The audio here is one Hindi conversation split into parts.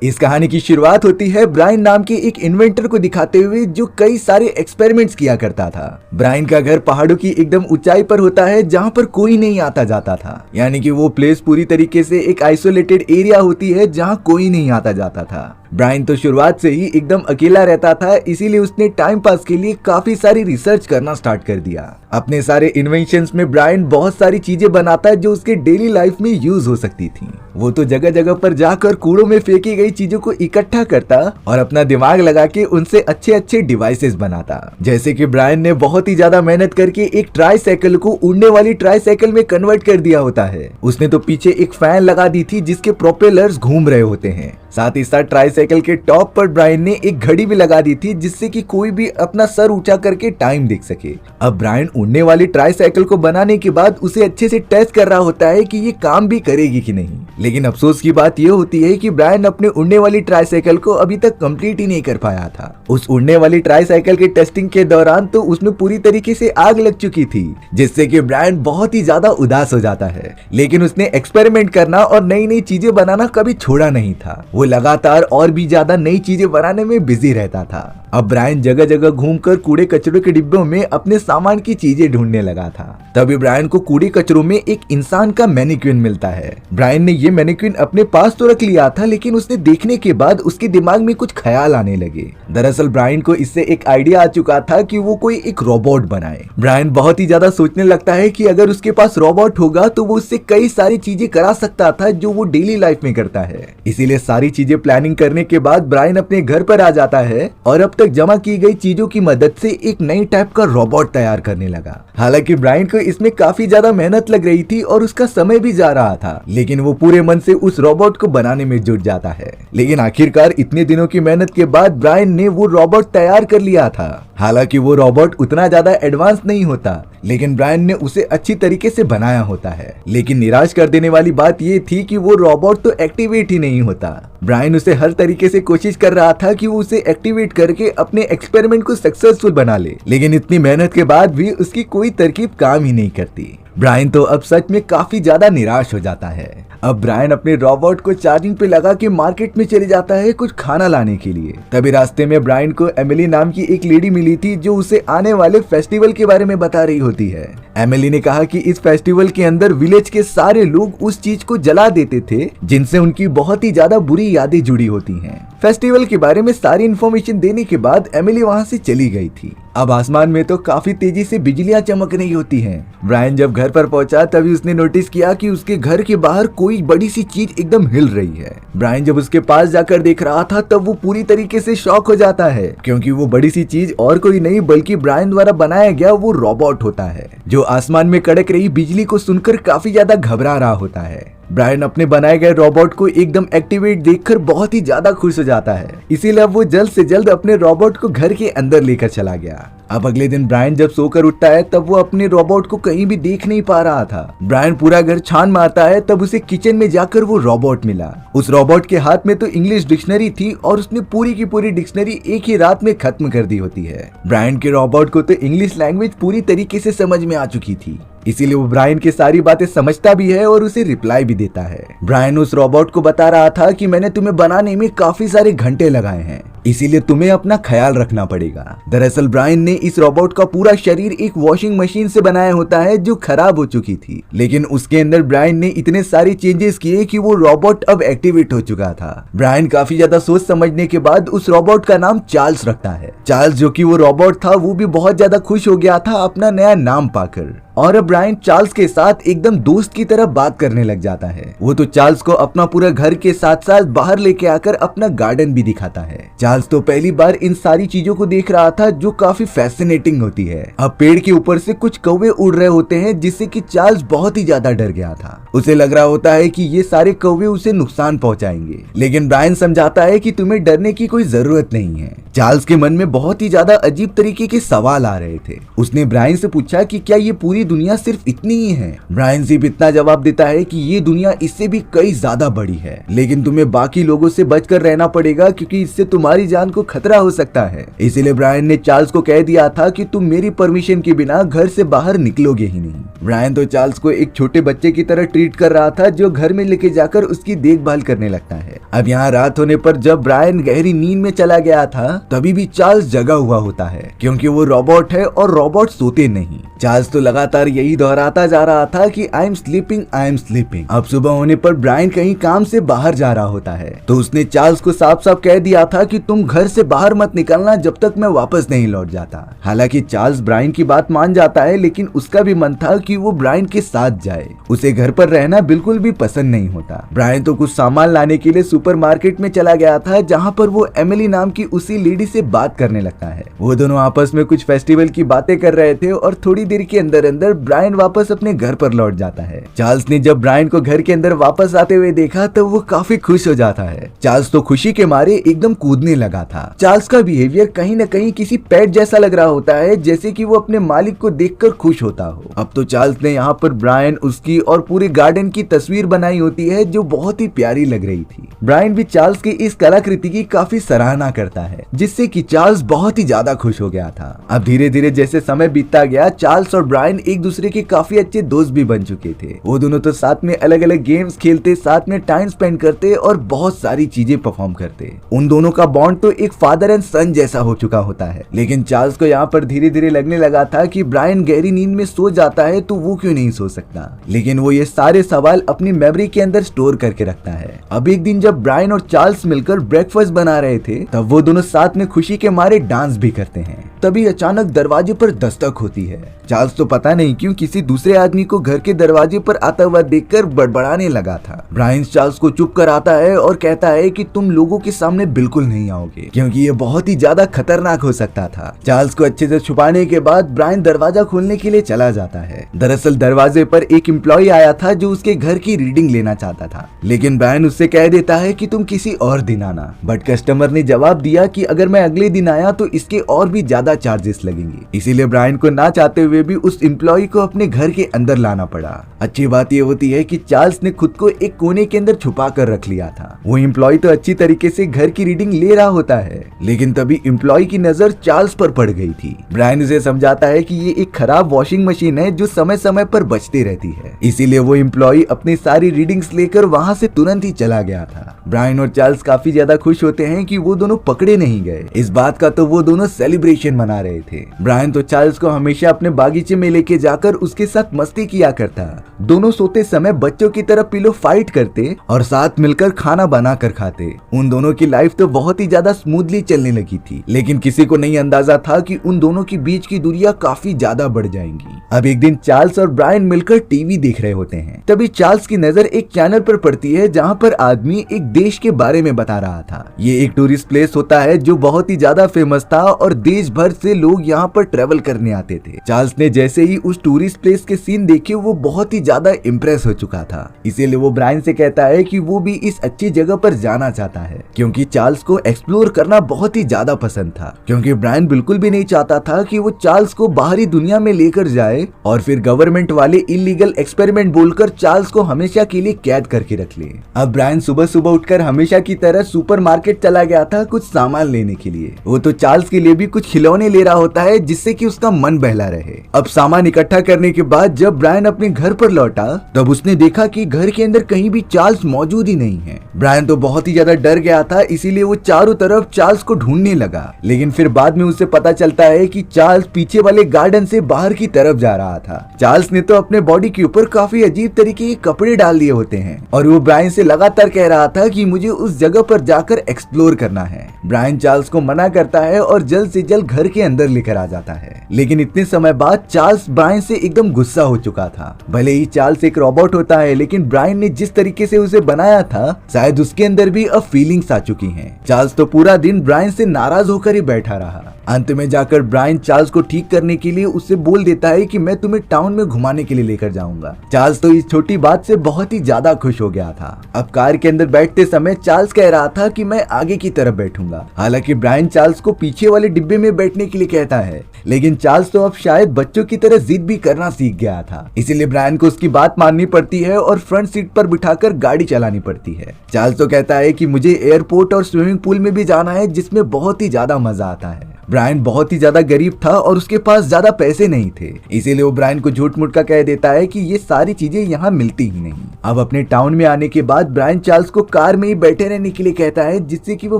इस कहानी की शुरुआत होती है ब्रायन नाम के एक इन्वेंटर को दिखाते हुए जो कई सारे एक्सपेरिमेंट्स किया करता था। ब्रायन का घर पहाड़ों की एकदम ऊंचाई पर होता है जहाँ पर कोई नहीं आता जाता था, यानी कि वो प्लेस पूरी तरीके से एक आइसोलेटेड एरिया होती है जहाँ कोई नहीं आता जाता था। ब्रायन तो शुरुआत से ही एकदम अकेला रहता था, इसीलिए उसने टाइम पास के लिए काफी सारी रिसर्च करना स्टार्ट कर दिया। अपने सारे इन्वेंशंस में ब्रायन बहुत सारी चीजें बनाता है जो उसके डेली लाइफ में यूज हो सकती थी। वो तो जगह जगह पर जाकर कूड़ों में फेंकी गई चीजों को इकट्ठा करता और अपना दिमाग लगा के उनसे अच्छे अच्छे डिवाइसेस बनाता। जैसे कि ब्रायन ने बहुत ही ज्यादा मेहनत करके एक ट्राईसाइकिल को उड़ने वाली ट्राईसाइकिल में कन्वर्ट कर दिया होता है। उसने तो पीछे एक फैन लगा दी थी जिसके प्रोपेलर्स घूम रहे होते हैं। साथ ही साथ ट्राईसाइकिल के टॉप पर ब्रायन ने एक घड़ी भी लगा दी थी जिससे कि कोई भी अपना सर ऊंचा करके टाइम देख सके। अब ब्रायन उड़ने वाली ट्राईसाइकिल को बनाने के बाद उसे अच्छे से टेस्ट कर रहा होता है कि ये काम भी करेगी कि नहीं। लेकिन अफसोस की बात यह होती है कि ब्रायन अपने उड़ने वाली ट्राईसाइकिल को अभी तक कंप्लीट ही नहीं कर पाया था। उस उड़ने वाली ट्राईसाइकिल के टेस्टिंग के दौरान तो उसमें पूरी तरीके से आग लग चुकी थी, जिससे कि ब्रायन बहुत ही ज्यादा उदास हो जाता है। लेकिन उसने एक्सपेरिमेंट करना और नई नई चीजें बनाना कभी छोड़ा नहीं था। वो लगातार और भी ज्यादा नई चीजें बनाने में बिजी रहता था। अब ब्रायन जगह जगह घूमकर कूड़े कचरे के डिब्बों में अपने सामान की चीजें ढूंढने लगा था। तभी ब्रायन को कूड़े कचरों में एक इंसान का मैनिक्विन मिलता है। ब्रायन ने ये मैनिक्विन अपने पास तो रख लिया था, लेकिन उसने देखने के बाद उसके दिमाग में कुछ ख्याल आने लगे। दरअसल ब्रायन को इससे एक आइडिया आ चुका था कि वो कोई एक रोबोट बनाए। ब्रायन बहुत ही ज्यादा सोचने लगता है कि अगर उसके पास रोबोट होगा तो वो उससे कई सारी चीजें करा सकता था जो वो डेली लाइफ में करता है। इसीलिए सारी चीजें प्लानिंग करने के बाद ब्रायन अपने घर पर आ जाता है और अब तक जमा की गई चीजों की मदद से एक नई टाइप का रोबोट तैयार करने लगा। हालांकि ब्रायन को इसमें काफी ज्यादा मेहनत लग रही थी और उसका समय भी जा रहा था, लेकिन वो पूरे मन से उस रोबोट को बनाने में जुट जाता है। लेकिन आखिरकार इतने दिनों की मेहनत के बाद ब्रायन ने वो रोबोट तैयार कर लिया था। हालांकि वो रोबोट उतना ज्यादा एडवांस नहीं होता, लेकिन ब्रायन ने उसे अच्छी तरीके से बनाया होता है। लेकिन निराश कर देने वाली बात ये थी कि वो रोबोट तो एक्टिवेट ही नहीं होता। ब्रायन उसे हर तरीके से कोशिश कर रहा था कि वो उसे एक्टिवेट करके अपने एक्सपेरिमेंट को सक्सेसफुल बना ले, लेकिन इतनी मेहनत के बाद भी उसकी कोई तरकीब काम ही नहीं करती। ब्रायन तो अब सच में काफी ज्यादा निराश हो जाता है। अब ब्रायन अपने रोबोट को चार्जिंग पे लगा के मार्केट में चले जाता है कुछ खाना लाने के लिए। तभी रास्ते में ब्रायन को एमिली नाम की एक लेडी मिली थी जो उसे आने वाले फेस्टिवल के बारे में बता रही होती है। एमिली ने कहा कि इस फेस्टिवल के अंदर विलेज के सारे लोग उस चीज को जला देते थे जिनसे उनकी बहुत ही ज्यादा बुरी यादें जुड़ी होती हैं। फेस्टिवल के बारे में सारी इन्फॉर्मेशन देने के बाद एमिली वहां से चली गई थी। अब आसमान में तो काफी तेजी से बिजलियां चमक रही होती हैं। ब्रायन जब घर पर पहुंचा तभी उसने नोटिस किया कि उसके घर के बाहर कोई बड़ी सी चीज एकदम हिल रही है। ब्रायन जब उसके पास जाकर देख रहा था तब वो पूरी तरीके से शॉक हो जाता है, क्योंकि वो बड़ी सी चीज और कोई नहीं बल्कि ब्रायन द्वारा बनाया गया वो रोबोट होता है, जो आसमान में कड़क रही बिजली को सुनकर काफी ज्यादा घबरा रहा होता है। ब्रायन अपने बनाए गए रोबोट को एकदम एक्टिवेट देखकर बहुत ही ज्यादा खुश हो जाता है, इसीलिए अब वो जल्द से जल्द अपने रोबोट को घर के अंदर लेकर चला गया। अब अगले दिन ब्रायन जब सोकर उठता है तब वो अपने रोबोट को कहीं भी देख नहीं पा रहा था। ब्रायन पूरा घर छान मारता है, तब उसे किचन में जाकर वो रोबोट मिला। उस रोबोट के हाथ में तो इंग्लिश डिक्शनरी थी और उसने पूरी की पूरी डिक्शनरी एक ही रात में खत्म कर दी होती है। ब्रायन के रोबोट को तो इंग्लिश लैंग्वेज पूरी तरीके से समझ में आ चुकी थी, इसीलिए वो ब्रायन की सारी बातें समझता भी है और उसे रिप्लाई भी देता है। ब्रायन उस रोबोट को बता रहा था कि मैंने तुम्हें बनाने में काफी सारे घंटे लगाए हैं, इसीलिए तुम्हें अपना ख्याल रखना पड़ेगा। दरअसल ब्रायन ने इस रोबोट का पूरा शरीर एक वॉशिंग मशीन से बनाया होता है जो खराब हो चुकी थी, लेकिन उसके अंदर ब्रायन ने इतने सारे चेंजेस किए कि वो रोबोट अब एक्टिवेट हो चुका था। ब्रायन काफी ज्यादा सोच समझने के बाद उस रोबोट का नाम चार्ल्स रखता है। चार्ल्स जो कि वो रोबोट था वो भी बहुत ज्यादा खुश हो गया था अपना नया नाम पाकर, और अब ब्रायन चार्ल्स के साथ एकदम दोस्त की तरह बात करने लग जाता है। वो तो चार्ल्स को अपना पूरा घर के साथ साथ बाहर लेके आकर अपना गार्डन भी दिखाता है। चार्ल्स तो पहली बार इन सारी चीजों को देख रहा था जो काफी फैसिनेटिंग होती है। अब पेड़ के ऊपर से कुछ कौवे उड़ रहे होते हैं, जिससे कि चार्ल्स बहुत ही ज्यादा डर गया था। उसे लग रहा होता है कि ये सारे कौवे उसे नुकसान पहुंचाएंगे, लेकिन ब्रायन समझाता है कि तुम्हें डरने की कोई जरूरत नहीं है। चार्ल्स के मन में बहुत ही ज्यादा अजीब तरीके के सवाल आ रहे थे। उसने ब्रायन से पूछा कि क्या ये पूरी हमारी दुनिया सिर्फ इतनी ही है। ब्रायन सिर्फ इतना जवाब देता है कि ये दुनिया इससे भी कई ज्यादा बड़ी है, लेकिन तुम्हें बाकी लोगों से बचकर रहना पड़ेगा क्योंकि इससे तुम्हारी जान को खतरा हो सकता है। इसीलिए ब्रायन ने चार्ल्स को कह दिया था कि तुम मेरी परमिशन के बिना घर से बाहर निकलोगे ही नहीं। ब्रायन तो चार्ल्स को एक छोटे बच्चे की तरह ट्रीट कर रहा था जो घर में लेके जाकर उसकी देखभाल करने लगता है। अब यहाँ रात होने पर जब ब्रायन गहरी नींद में चला गया था तभी भी चार्ल्स जगा हुआ होता है क्योंकि वो रोबोट है और रोबोट सोते नहीं। चार्ल्स तो लगातार यही दोहराता जा रहा था कि I am sleeping, I am sleeping. अब सुबह होने पर ब्रायन कहीं काम से बाहर जा रहा होता है तो उसने चार्ल्स को साफ साफ कह दिया था कि तुम घर से बाहर मत निकलना जब तक मैं वापस नहीं लौट जाता। हालांकि चार्ल्स ब्रायन की बात मान जाता है, लेकिन उसका भी मन था कि वो ब्रायन के साथ जाए। उसे घर पर रहना बिल्कुल भी पसंद नहीं होता। ब्रायन तो कुछ सामान लाने के लिए सुपरमार्केट में चला गया था जहाँ पर वो एमिली नाम की उसी लेडी से बात करने लगता है। वो दोनों आपस में कुछ फेस्टिवल की बातें कर रहे थे और थोड़ी देर के अंदर अंदर ब्रायन वापस अपने घर पर लौट जाता है। चार्ल्स ने जब ब्रायन को घर के अंदर वापस आते हुए देखा तो वो काफी खुश हो जाता है। चार्ल्स तो खुशी के मारे एकदम कूदने लगा था। चार्ल्स का बिहेवियर कहीं न कहीं किसी पेट जैसा लग रहा होता है, जैसे कि वो अपने मालिक को देखकर खुश होता हो। अब तो चार्ल्स ने यहाँ पर ब्रायन, उसकी और पूरे गार्डन की तस्वीर बनाई होती है जो बहुत ही प्यारी लग रही थी। ब्रायन भी चार्ल्स की इस कलाकृति की काफी सराहना करता है जिससे कि चार्ल्स बहुत ही ज्यादा खुश हो गया था। अब धीरे धीरे जैसे समय बीतता गया चार्ल्स और ब्रायन एक दूसरे के काफी अच्छे दोस्त भी बन चुके थे। वो दोनों तो साथ में अलग अलग गेम्स खेलते, साथ में टाइम स्पेंड करते और बहुत सारी चीजें परफॉर्म करते। उन दोनों का बॉन्ड तो एक फादर एंड सन जैसा हो चुका होता है। लेकिन चार्ल्स को यहाँ पर धीरे धीरे लगने लगा था कि ब्रायन गहरी नींद में सो जाता है तो वो क्यों नहीं सो सकता। लेकिन वो ये सारे सवाल अपनी मेमोरी के अंदर स्टोर करके रखता है। अब एक दिन जब ब्रायन और चार्ल्स मिलकर ब्रेकफास्ट बना रहे थे तब वो दोनों साथ में खुशी के मारे डांस भी करते हैं। तभी अचानक दरवाजे पर दस्तक होती है। चार्ल्स तो पता नहीं क्यों किसी दूसरे आदमी को घर के दरवाजे पर आता हुआ देखकर बड़बड़ाने लगा था। ब्रायन चार्ल्स को चुप कराता है और कहता है कि तुम लोगों के सामने बिल्कुल नहीं आओगे क्योंकि ये बहुत ही ज्यादा खतरनाक हो सकता था। चार्ल्स को अच्छे से छुपाने के बाद ब्रायन दरवाजा खोलने के लिए चला जाता है। दरअसल दरवाजे पर एक एम्प्लॉय आया था जो उसके घर की रीडिंग लेना चाहता था, लेकिन ब्रायन उससे कह देता है कि तुम किसी और दिन आना। बट कस्टमर ने जवाब दिया कि अगर मैं अगले दिन आया तो इसके और भी ज्यादा चार्जेस लगेंगे। इसीलिए ब्रायन को ना चाहते हुए भी उस एम्प्लॉय को अपने घर के अंदर लाना पड़ा। अच्छी बात ये होती है कि चार्ल्स ने खुद को एक कोने के अंदर छुपा कर रख लिया था। वो एम्प्लॉय तो अच्छी तरीके से घर की रीडिंग ले रहा होता है, लेकिन तभी एम्प्लॉय की नजर चार्ल्स पर पड़ गई थी। ब्रायन उसे समझाता है कि ये एक खराब वॉशिंग मशीन है जो समय समय पर बचती रहती है। इसीलिए वो एम्प्लॉय अपनी सारी रीडिंग्स लेकर वहाँ से तुरंत ही चला गया था। ब्रायन और चार्ल्स काफी ज्यादा खुश होते हैं कि वो दोनों पकड़े नहीं गए। इस बात का तो वो दोनों सेलिब्रेशन मना रहे थे। ब्रायन तो चार्ल्स को हमेशा अपने बागीचे में लेके जाकर उसके साथ मस्ती किया करता। दोनों सोते समय बच्चों की तरह पिलो फाइट करते और साथ मिलकर खाना बना कर खाते। उन दोनों की लाइफ तो बहुत ही ज्यादा स्मूथली चलने लगी थी, लेकिन किसी को नहीं अंदाजा था कि उन दोनों के बीच की दूरियां काफी ज्यादा बढ़ जाएंगी। अब एक दिन चार्ल्स और ब्रायन मिलकर टीवी देख रहे होते हैं। तभी चार्ल्स की नजर एक चैनल पर पड़ती है जहाँ पर आदमी एक देश के बारे में बता रहा था। ये एक टूरिस्ट प्लेस होता है जो बहुत ही ज्यादा फेमस था और देश भर से लोग यहाँ पर ट्रेवल करने आते थे। चार्ल्स ने जैसे ही उस टूरिस्ट प्लेस के सीन देखे वो बहुत ही ज्यादा इम्प्रेस हो चुका था। इसीलिए वो ब्रायन से कहता है कि वो भी इस अच्छी जगह पर जाना चाहता है, क्योंकि चार्ल्स को एक्सप्लोर करना बहुत ही ज्यादा पसंद था। क्योंकि ब्रायन बिल्कुल भी नहीं चाहता था कि वो चार्ल्स को बाहरी दुनिया में लेकर जाए और फिर गवर्नमेंट वाले इलीगल एक्सपेरिमेंट बोलकर चार्ल्स को हमेशा के लिए कैद करके रख ले। अब ब्रायन सुबह सुबह उठकर हमेशा की तरह सुपरमार्केट चला गया था कुछ सामान लेने के लिए। वो तो चार्ल्स के लिए भी कुछ खिलौने ले रहा होता है जिससे कि उसका मन बहला रहे। अब सामान इकट्ठा करने के बाद जब ब्रायन अपने घर पर लौटा तब उसने देखा कि घर के अंदर कहीं भी चार्ल्स मौजूद ही नहीं है। ब्रायन तो बहुत ही ज्यादा डर गया था, इसीलिए वो चारों तरफ चार्ल्स को ढूंढने लगा। लेकिन फिर बाद में उसे पता चलता है कि चार्ल्स पीछे वाले गार्डन से बाहर की तरफ जा रहा था। चार्ल्स ने तो अपने बॉडी के ऊपर काफी अजीब तरीके के कपड़े डाल दिए होते हैं और वो ब्रायन से लगातार कह रहा था कि मुझे उस जगह पर जाकर एक्सप्लोर करना है। ब्रायन चार्ल्स को मना करता है और जल्द से जल्द घर के अंदर लेकर आ जाता है। लेकिन इतने समय बाद चार्ल्स ब्रायन से एकदम गुस्सा हो चुका था। भले ही चार्ल्स एक रोबोट होता है, लेकिन ब्रायन ने जिस तरीके से उसे बनाया था शायद उसके अंदर भी अब फीलिंग्स आ चुकी हैं। चार्ल्स तो पूरा दिन ब्रायन से नाराज होकर ही बैठा रहा। अंत में जाकर ब्रायन चार्ल्स को ठीक करने के लिए उससे बोल देता है कि मैं तुम्हें टाउन में घुमाने के लिए लेकर जाऊंगा। चार्ल्स तो इस छोटी बात से बहुत ही ज्यादा खुश हो गया था। अब कार के अंदर बैठते समय चार्ल्स कह रहा था कि मैं आगे की तरफ बैठूंगा। हालांकि ब्रायन चार्ल्स को पीछे वाले डिब्बे में बैठने के लिए कहता है, लेकिन चार्ल्स तो अब शायद बच्चों की तरह जिद भी करना सीख गया था, इसीलिए ब्रायन को उसकी बात माननी पड़ती है और फ्रंट सीट पर बिठाकर गाड़ी चलानी पड़ती है। चार्ल्स तो कहता है कि मुझे एयरपोर्ट और स्विमिंग पूल में भी जाना है, जिसमें बहुत ही ज्यादा मजा आता है। ब्रायन बहुत ही ज्यादा गरीब था और उसके पास ज्यादा पैसे नहीं थे, इसीलिए वो ब्रायन को झूठ मूठ का कह देता है कि ये सारी चीजें यहाँ मिलती ही नहीं। अब अपने टाउन में आने के बाद ब्रायन चार्ल्स को कार में ही बैठे रहने के लिए कहता है, जिससे कि वो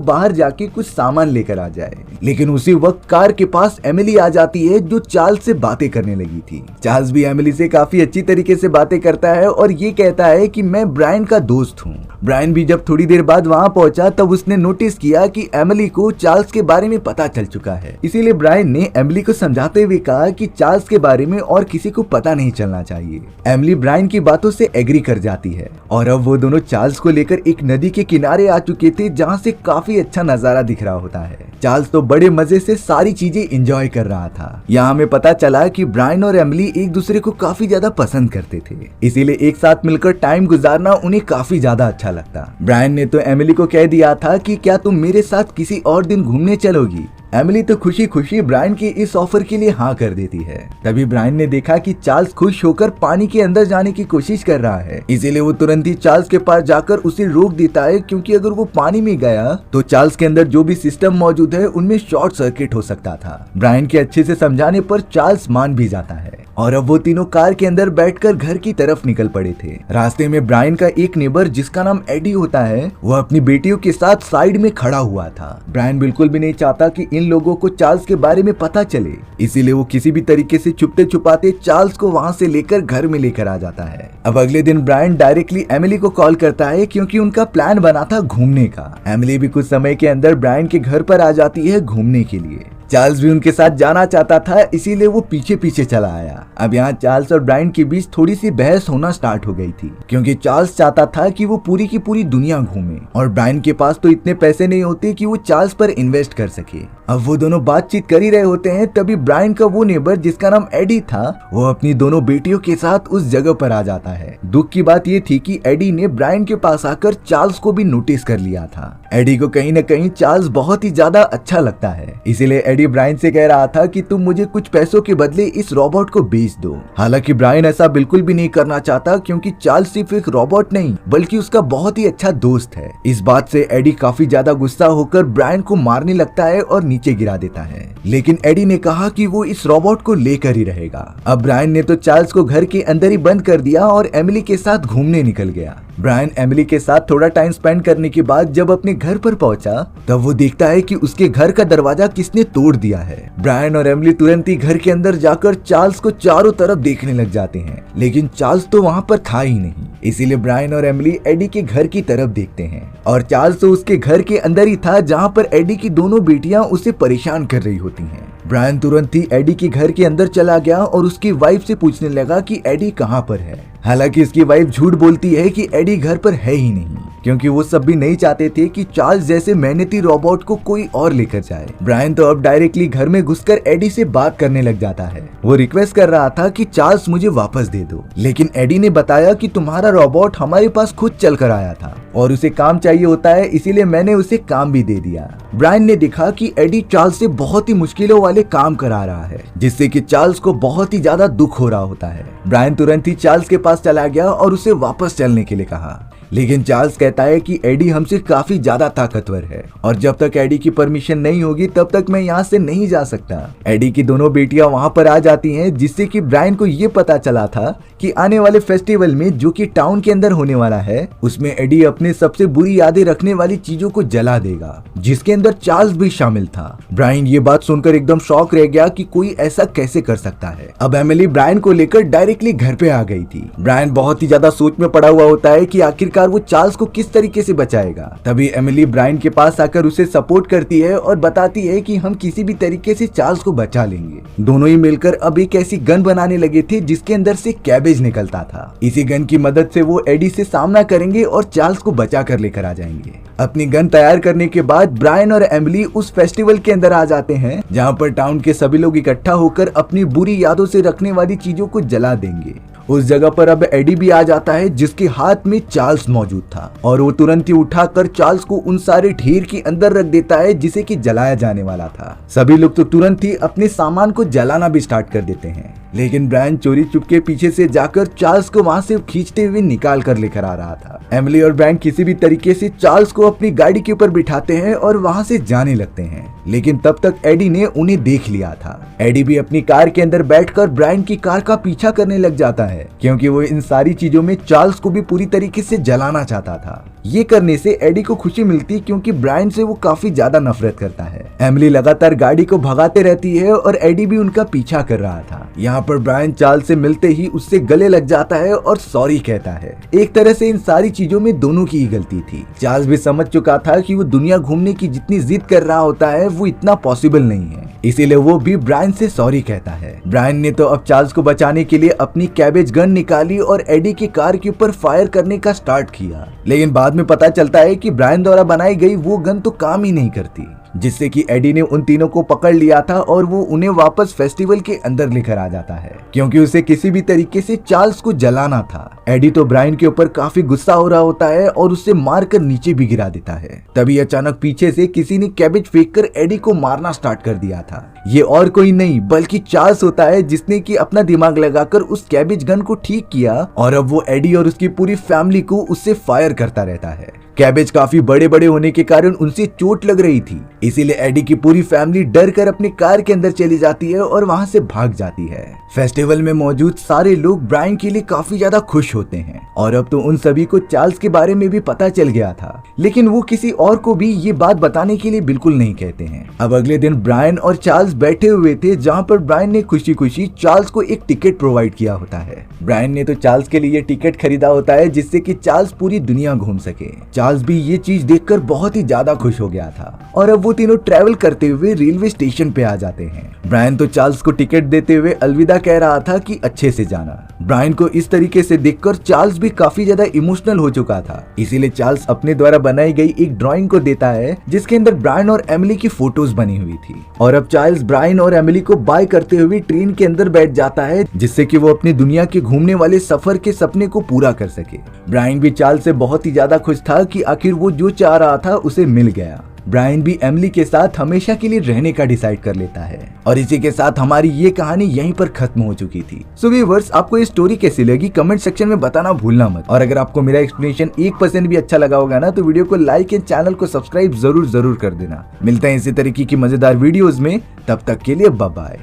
बाहर जाके कुछ सामान लेकर आ जाए। लेकिन उसी वक्त कार के पास एमिली आ जाती है, जो चार्ल्स से बातें करने लगी थी। चार्ल्स भी एमिली से काफी अच्छी तरीके से बातें करता है और ये कहता है कि मैं ब्रायन का दोस्त हूँ। ब्रायन भी जब थोड़ी देर बाद वहाँ पहुंचा तब उसने नोटिस किया कि एमिली को चार्ल्स के बारे में पता चल चुका है। इसीलिए ब्रायन ने एमिली को समझाते हुए कहा कि चार्ल्स के बारे में और किसी को पता नहीं चलना चाहिए। एमिली ब्रायन की बातों से एग्री कर जाती है और अब वो दोनों चार्ल्स को लेकर एक नदी के किनारे आ चुके थे, जहाँ से काफी अच्छा नजारा दिख रहा होता है। चार्ल्स तो बड़े मजे से सारी चीजें एंजॉय कर रहा था। यहाँ हमें पता चला कि ब्रायन और एमिली एक दूसरे को काफी ज्यादा पसंद करते थे, इसीलिए एक साथ मिलकर टाइम गुजारना उन्हें काफी ज्यादा अच्छा लगता। ब्रायन ने तो एमिली को कह दिया था कि क्या तुम मेरे साथ किसी और दिन घूमने चलोगी। एमिली तो खुशी खुशी ब्रायन के इस ऑफर के लिए हाँ कर देती है। तभी ब्रायन ने देखा कि चार्ल्स खुश होकर पानी के अंदर जाने की कोशिश कर रहा है, इसीलिए वो तुरंत ही चार्ल्स के पास जाकर उसे रोक देता है, क्योंकि अगर वो पानी में गया तो चार्ल्स के अंदर जो भी सिस्टम मौजूद है उनमें शॉर्ट सर्किट हो सकता था। ब्रायन के अच्छे से समझाने पर चार्ल्स मान भी जाता है और अब वो तीनों कार के अंदर बैठकर घर की तरफ निकल पड़े थे। रास्ते में ब्रायन का एक नेबर जिसका नाम एडी होता है, वो अपनी बेटियों के साथ साइड में खड़ा हुआ था। ब्रायन बिल्कुल भी नहीं चाहता कि इन लोगों को चार्ल्स के बारे में पता चले, इसीलिए वो किसी भी तरीके से छुपते छुपाते चार्ल्स को वहाँ से लेकर घर में लेकर आ जाता है। अब अगले दिन ब्रायन डायरेक्टली एमिली को कॉल करता है, क्योंकि उनका प्लान बना था घूमने का। एमिली भी कुछ समय के अंदर ब्रायन के घर पर आ जाती है घूमने के लिए। चार्ल्स भी उनके साथ जाना चाहता था, इसीलिए वो पीछे पीछे चला आया। अब यहाँ चार्ल्स और ब्रायन के बीच थोड़ी सी बहस होना स्टार्ट हो गई थी, क्योंकि चार्ल्स चाहता था कि वो पूरी की पूरी दुनिया घूमे और ब्रायन के पास तो इतने पैसे नहीं होते कि वो चार्ल्स पर इन्वेस्ट कर सके। अब वो दोनों बातचीत कर ही रहे होते हैं, तभी ब्रायन का वो नेबर जिसका नाम एडी था, वो अपनी दोनों बेटियों के साथ उस जगह पर आ जाता है। दुख की बात ये थी कि एडी ने ब्रायन के पास आकर चार्ल्स को भी नोटिस कर लिया था। एडी को कहीं न कहीं चार्ल्स बहुत ही ज्यादा अच्छा लगता है, इसीलिए एडी ब्रायन से कह रहा था कि तुम मुझे कुछ पैसों के बदले इस रोबोट को बेच दो। हालांकि ब्रायन ऐसा बिल्कुल भी नहीं करना चाहता, क्योंकि चार्ल्स सिर्फ एक रोबोट नहीं बल्कि उसका बहुत ही अच्छा दोस्त है। इस बात से एडी काफी ज्यादा गुस्सा होकर ब्रायन को मारने लगता है और नीचे गिरा देता है, लेकिन एडी ने कहा कि वो इस रोबोट को लेकर ही रहेगा। अब ब्रायन ने तो चार्ल्स को घर के अंदर ही बंद कर दिया और एमिली के साथ घूमने निकल गया। ब्रायन एमिली के साथ थोड़ा टाइम स्पेंड करने के बाद जब अपने घर पर पहुंचा, तब वो देखता है कि उसके घर का दरवाजा किसने तोड़ दिया है। ब्रायन और एमिली तुरंत ही घर के अंदर जाकर चार्ल्स को चारों तरफ देखने लग जाते हैं, लेकिन चार्ल्स तो वहाँ पर था ही नहीं। इसीलिए ब्रायन और एमिली एडी के घर की तरफ देखते हैं और चार्ल्स तो उसके घर के अंदर ही था, जहाँ पर एडी की दोनों बेटियां उसे परेशान कर रही होती हैं। ब्रायन तुरंत ही एडी के घर के अंदर चला गया और उसकी वाइफ से पूछने लगा कि एडी कहाँ पर है। हालांकि इसकी वाइफ झूठ बोलती है कि एडी घर पर है ही नहीं, क्योंकि वो सब भी नहीं चाहते थे कि चार्ल्स जैसे मेहनती रोबोट को कोई और लेकर जाए। ब्रायन तो अब डायरेक्टली घर में घुसकर एडी से बात करने लग जाता है। वो रिक्वेस्ट कर रहा था कि चार्ल्स मुझे वापस दे दो, लेकिन एडी ने बताया कि तुम्हारा रोबोट हमारे पास खुद चल कर आया था और उसे काम चाहिए होता है, इसीलिए मैंने उसे काम भी दे दिया। ब्रायन ने देखा कि एडी चार्ल्स से बहुत ही मुश्किलों वाले काम करा रहा है, जिससे कि चार्ल्स को बहुत ही ज्यादा दुख हो रहा होता है। ब्रायन तुरंत ही चार्ल्स के पास चला गया और उसे वापस चलने के लिए कहा, लेकिन चार्ल्स कहता है कि एडी हमसे काफी ज्यादा ताकतवर है और जब तक एडी की परमिशन नहीं होगी तब तक मैं यहाँ से नहीं जा सकता। एडी की दोनों बेटियां वहाँ पर आ जाती हैं, जिससे कि ब्रायन को ये पता चला था कि आने वाले फेस्टिवल में जो कि टाउन के अंदर होने वाला है, उसमें एडी अपने सबसे बुरी यादें रखने वाली चीजों को जला देगा, जिसके अंदर चार्ल्स भी शामिल था। ब्रायन ये बात सुनकर एकदम शॉक रह गया कि कोई ऐसा कैसे कर सकता है। अब एमिली ब्रायन को लेकर डायरेक्टली घर पे आ गई थी। ब्रायन बहुत ही ज्यादा सोच में पड़ा हुआ होता है कि आखिरकार आखिरकार वो चार्ल्स को किस तरीके से बचाएगा। तभी एमिली ब्रायन के पास आकर उसे सपोर्ट करती है और बताती है कि हम किसी भी तरीके से चार्ल्स को बचा लेंगे। दोनों ही मिलकर अब एक ऐसी गन बनाने लगे थे जिसके अंदर से कैबेज निकलता था। इसी गन की मदद से वो एडी से सामना करेंगे और चार्ल्स को बचा कर लेकर आ जाएंगे। अपनी गन तैयार करने के बाद ब्रायन और एमिली उस फेस्टिवल के अंदर आ जाते हैं जहाँ पर टाउन के सभी लोग इकट्ठा होकर अपनी बुरी यादों से रखने वाली चीजों को जला देंगे। उस जगह पर अब एडी भी आ जाता है जिसके हाथ में चार्ल्स मौजूद था और वो तुरंत ही उठाकर चार्ल्स को उन सारे ढेर के अंदर रख देता है जिसे कि जलाया जाने वाला था। सभी लोग तो तुरंत ही अपने सामान को जलाना भी स्टार्ट कर देते हैं, लेकिन ब्रायन चोरी चुपके पीछे से जाकर चार्ल्स को वहां से खींचते हुए निकाल कर लेकर आ रहा था। एमिली और ब्रायन किसी भी तरीके से चार्ल्स को अपनी गाड़ी के ऊपर बिठाते हैं और वहां से जाने लगते हैं, लेकिन तब तक एडी ने उन्हें देख लिया था। एडी भी अपनी कार के अंदर बैठकर ब्रायन की कार का पीछा करने लग जाता है क्योंकि वो इन सारी चीजों में चार्ल्स को भी पूरी तरीके से जलाना चाहता था। ये करने से एडी को खुशी मिलती क्योंकि ब्रायन से वो काफी ज्यादा नफरत करता है। एमिली लगातार गाड़ी को भगाते रहती है और एडी भी उनका पीछा कर रहा था। यहाँ पर ब्रायन चार्ल्स से मिलते ही उससे गले लग जाता है और सॉरी कहता है। एक तरह से इन सारी चीजों में दोनों की ही गलती थी। चार्ल्स भी समझ चुका था कि वो दुनिया घूमने की जितनी जिद कर रहा होता है वो इतना पॉसिबल नहीं है, इसीलिए वो भी ब्रायन से सॉरी कहता है। ब्रायन ने तो अब चार्ल्स को बचाने के लिए अपनी कैबेज गन निकाली और एडी की कार के ऊपर फायर करने का स्टार्ट किया, लेकिन बाद में पता चलता है कि ब्रायन द्वारा बनाई गई वो गन तो काम ही नहीं करती, जिससे कि एडी ने उन तीनों को पकड़ लिया था और वो उन्हें वापस फेस्टिवल के अंदर लेकर आ जाता है क्योंकि उसे किसी भी तरीके से चार्ल्स को जलाना था। एडी तो ब्रायन के ऊपर काफी गुस्सा हो रहा होता है और उसे मारकर नीचे भी गिरा देता है। तभी अचानक पीछे से किसी ने कैबेज फेंककर एडी को मारना स्टार्ट कर दिया था। ये और कोई नहीं बल्कि चार्ल्स होता है जिसने कि अपना दिमाग लगाकर उस कैबेज गन को ठीक किया और अब वो एडी और उसकी पूरी फैमिली को उससे फायर करता रहता है। कैबेज काफी बड़े बड़े होने के कारण उनसे चोट लग रही थी, इसीलिए एडी की पूरी फैमिली डर कर अपनी कार के अंदर चली जाती है और वहां से भाग जाती है। फेस्टिवल में मौजूद सारे लोग ब्रायन के लिए काफी ज्यादा खुश होते हैं और अब तो उन सभी को चार्ल्स के बारे में भी पता चल गया था, लेकिन वो किसी और को भी ये बात बताने के लिए बिल्कुल नहीं कहते हैं। अब अगले दिन ब्रायन और चार्ल्स बैठे हुए थे जहाँ पर ब्रायन ने खुशी खुशी चार्ल्स को एक टिकट प्रोवाइड किया होता है। ब्रायन ने तो चार्ल्स के लिए टिकट खरीदा होता है जिससे कि चार्ल्स पूरी दुनिया घूम सके। चार्ल्स भी ये चीज देखकर बहुत ही ज्यादा खुश हो गया था और अब वो तीनों ट्रैवल करते हुए रेलवे स्टेशन पे आ जाते हैं। ब्रायन तो चार्ल्स को टिकट देते हुए अलविदा कह रहा था कि अच्छे से जाना। ब्रायन को इस तरीके से देखकर चार्ल्स भी काफी ज्यादा इमोशनल हो चुका था, इसीलिए चार्ल्स अपने द्वारा बनाई गई एक ड्राइंग को देता है जिसके अंदर ब्रायन और एमिली की फोटोज बनी हुई थी और अब चार्ल्स ब्रायन और एमिली को बाय करते हुए ट्रेन के अंदर बैठ जाता है जिससे कि वो अपनी दुनिया के घूमने वाले सफर के सपने को पूरा कर सके। ब्रायन भी चार्ल्स से बहुत ही ज्यादा खुश था कि आखिर वो जो चाह रहा था उसे मिल गया। ब्रायन भी एमिली के साथ हमेशा के लिए रहने का डिसाइड कर लेता है और इसी के साथ हमारी ये कहानी यहीं पर खत्म हो चुकी थी। सो व्यूअर्स, आपको ये स्टोरी कैसी लगी कमेंट सेक्शन में बताना भूलना मत और अगर आपको मेरा एक्सप्लेनेशन 1% भी अच्छा लगा होगा ना तो वीडियो को लाइक एंड चैनल को सब्सक्राइब जरूर कर देना। मिलते हैं इसी तरीके की मजेदार वीडियोस में, तब तक के लिए बाय बाय।